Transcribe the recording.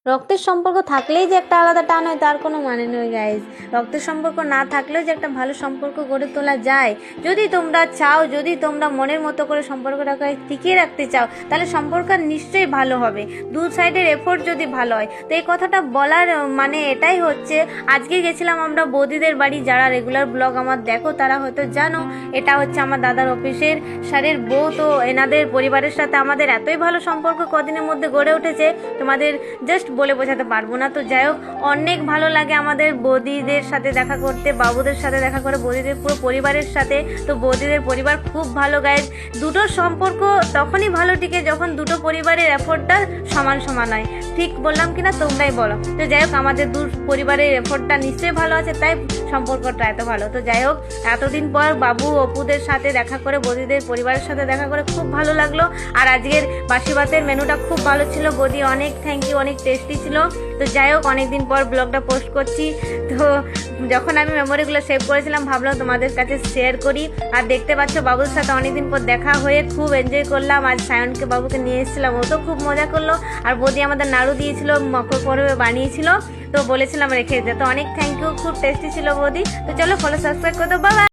রক্তের সম্পর্ক থাকলেই যে একটা আলাদা টান হয় তার কোনো মানে নেই গাইজ। রক্তের সম্পর্ক না থাকলেও যে একটা ভালো সম্পর্ক গড়ে তোলা যায়, যদি তোমরা চাও, যদি তোমরা মনের মতো করে সম্পর্কটাকে টিকিয়ে রাখতে চাও, তাহলে সম্পর্ক নিশ্চয়ই ভালো হবে, দু সাইডের এফোর্ট যদি ভালো হয়। তো এই কথাটা বলার মানে এটাই হচ্ছে, আজকে গেছিলাম আমরা বৌদিদের বাড়ি। যারা রেগুলার ব্লগ আমার দেখো তারা হয়তো জানো, এটা হচ্ছে আমার দাদার অফিসের স্যারের বউ। তো এনাদের পরিবারের সাথে আমাদের এতই ভালো সম্পর্ক কদিনের মধ্যে গড়ে উঠেছে, তোমাদের জাস্ট বলে বোঝাতে পারবো না। তো যাই হোক, অনেক ভালো লাগে আমাদের বৌদিদের সাথে দেখা করতে, বাবুদের সাথে দেখা করে, বৌদিদের পুরো পরিবারের সাথে। তো বৌদিদের পরিবার খুব ভালো গাইজ। দুটোর সম্পর্ক তখনই ভালো টিকে যখন দুটো পরিবারের এফোর্টটা সমান সমান হয়। ঠিক বললাম কিনা তোমরাই বলো। তো যাই হোক, আমাদের দু পরিবারের এফোর্টটা নিশ্চয়ই ভালো আছে, তাই সম্পর্কটা এত ভালো। তো যাই হোক, এতদিন পর বাবু অপুদের সাথে দেখা করে, বৌদিদের পরিবারের সাথে দেখা করে খুব ভালো লাগলো। আর আজকের বাসি ভাতের মেনুটা খুব ভালো ছিল বৌদি, অনেক থ্যাংক ইউ, অনেক টেস্টি ছিল। তো যাই হোক, অনেকদিন পর ব্লগটা পোস্ট করছি। তো যখন আমি মেমোরিগুলো সেভ করেছিলাম ভাবলাম তোমাদের কাছে শেয়ার করি। আর দেখতে পাচ্ছ বাবুর সাথে অনেকদিন পর দেখা হয়ে খুব এনজয় করলাম। আজ সায়নকে বাবুকে নিয়ে এসেছিলাম, ও তো খুব মজা করলো। আর বৌদি আমাদের নাড়ু দিয়েছিল, মকর পরবে বানিয়েছিল, তো বলেছিলাম রেখে দিতে। তো অনেক থ্যাংক ইউ, খুব টেস্টি ছিল বৌদি। তো চলো, ফলো সাবস্ক্রাইব করে দাও, বাবা।